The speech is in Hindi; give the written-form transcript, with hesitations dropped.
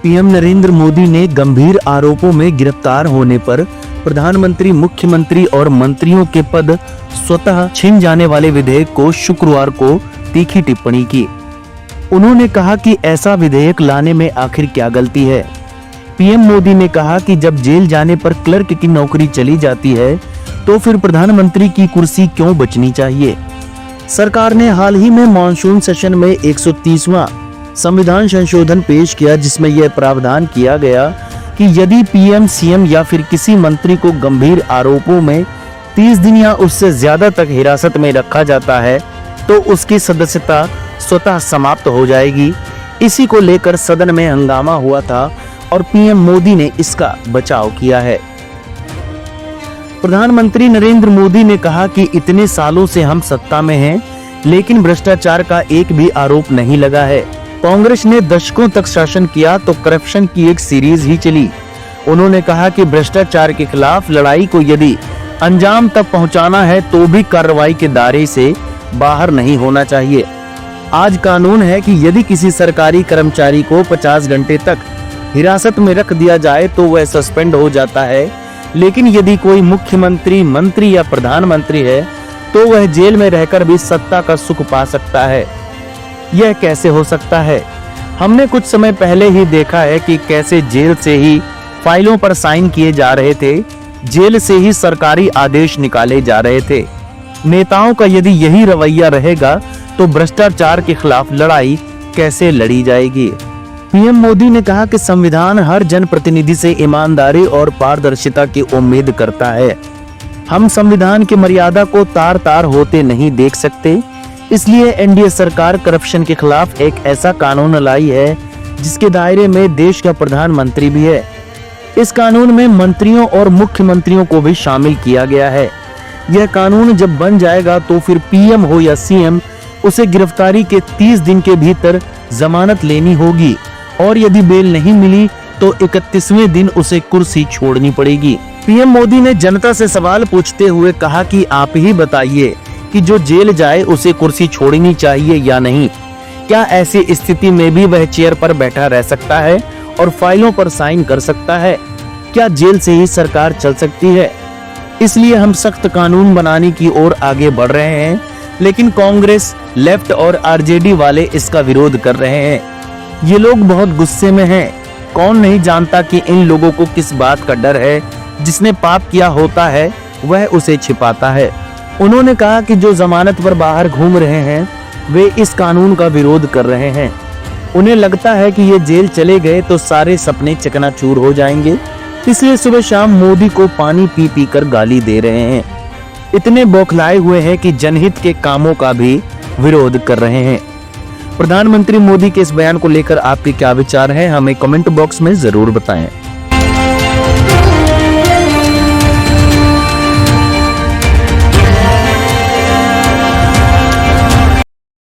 पीएम नरेंद्र मोदी ने गंभीर आरोपों में गिरफ्तार होने पर प्रधानमंत्री, मुख्यमंत्री और मंत्रियों के पद स्वतः छिन जाने वाले विधेयक को शुक्रवार को तीखी टिप्पणी की। उन्होंने कहा कि ऐसा विधेयक लाने में आखिर क्या गलती है। पीएम मोदी ने कहा कि जब जेल जाने पर क्लर्क की नौकरी चली जाती है तो फिर प्रधानमंत्री की कुर्सी क्यों बचनी चाहिए। सरकार ने हाल ही में मॉनसून सेशन में 130वां संविधान संशोधन पेश किया, जिसमें यह प्रावधान किया गया कि यदि पीएम, सीएम या फिर किसी मंत्री को गंभीर आरोपों में 30 दिन या उससे ज्यादा तक हिरासत में रखा जाता है तो उसकी सदस्यता स्वतः समाप्त हो जाएगी। इसी को लेकर सदन में हंगामा हुआ था और पीएम मोदी ने इसका बचाव किया है। प्रधानमंत्री नरेंद्र मोदी ने कहा कि इतने सालों से हम सत्ता में हैं, लेकिन भ्रष्टाचार का एक भी आरोप नहीं लगा है। कांग्रेस ने दशकों तक शासन किया तो करप्शन की एक सीरीज ही चली। उन्होंने कहा कि भ्रष्टाचार के खिलाफ लड़ाई को यदि अंजाम तक पहुंचाना है तो भी कार्रवाई के दायरे से बाहर नहीं होना चाहिए। आज कानून है कि यदि किसी सरकारी कर्मचारी को 50 घंटे तक हिरासत में रख दिया जाए तो वह सस्पेंड हो जाता है, लेकिन यदि कोई मुख्यमंत्री, मंत्री या प्रधानमंत्री है तो वह जेल में रहकर भी सत्ता का सुख पा सकता है। यह कैसे हो सकता है? हमने कुछ समय पहले ही देखा है कि कैसे जेल से ही फाइलों पर साइन किए जा रहे थे, जेल से ही सरकारी आदेश निकाले जा रहे थे। नेताओं का यदि यही रवैया रहेगा तो भ्रष्टाचार के खिलाफ लड़ाई कैसे लड़ी जाएगी। पीएम मोदी ने कहा कि संविधान हर जनप्रतिनिधि से ईमानदारी और पारदर्शिता की उम्मीद करता है। हम संविधान की मर्यादा को तार तार होते नहीं देख सकते, इसलिए एनडीए सरकार करप्शन के खिलाफ एक ऐसा कानून लाई है जिसके दायरे में देश का प्रधानमंत्री भी है। इस कानून में मंत्रियों और मुख्यमंत्रियों को भी शामिल किया गया है। यह कानून जब बन जाएगा तो फिर पीएम हो या सीएम, उसे गिरफ्तारी के 30 दिन के भीतर जमानत लेनी होगी और यदि बेल नहीं मिली तो 31वें दिन उसे कुर्सी छोड़नी पड़ेगी। पीएम मोदी ने जनता से सवाल पूछते हुए कहा कि आप ही बताइए कि जो जेल जाए उसे कुर्सी छोड़नी चाहिए या नहीं। क्या ऐसी स्थिति में भी वह चेयर पर बैठा रह सकता है और फाइलों पर साइन कर सकता है? क्या जेल से ही सरकार चल सकती है? इसलिए हम सख्त कानून बनाने की ओर आगे बढ़ रहे हैं, लेकिन कांग्रेस, लेफ्ट और आरजेडी वाले इसका विरोध कर रहे हैं। ये लोग बहुत गुस्से में हैं। कौन नहीं जानता कि इन लोगों को किस बात का डर है। जिसने पाप किया होता है वह उसे छिपाता है। उन्होंने कहा कि जो जमानत पर बाहर घूम रहे हैं वे इस कानून का विरोध कर रहे हैं। उन्हें लगता है कि ये जेल चले गए तो सारे सपने चकनाचूर हो जाएंगे, इसलिए सुबह शाम मोदी को पानी पी पी कर गाली दे रहे हैं। इतने बौखलाए हुए हैं कि जनहित के कामों का भी विरोध कर रहे हैं। प्रधानमंत्री मोदी के इस बयान को लेकर आपके क्या विचार हैं, हमें कमेंट बॉक्स में जरूर बताएं।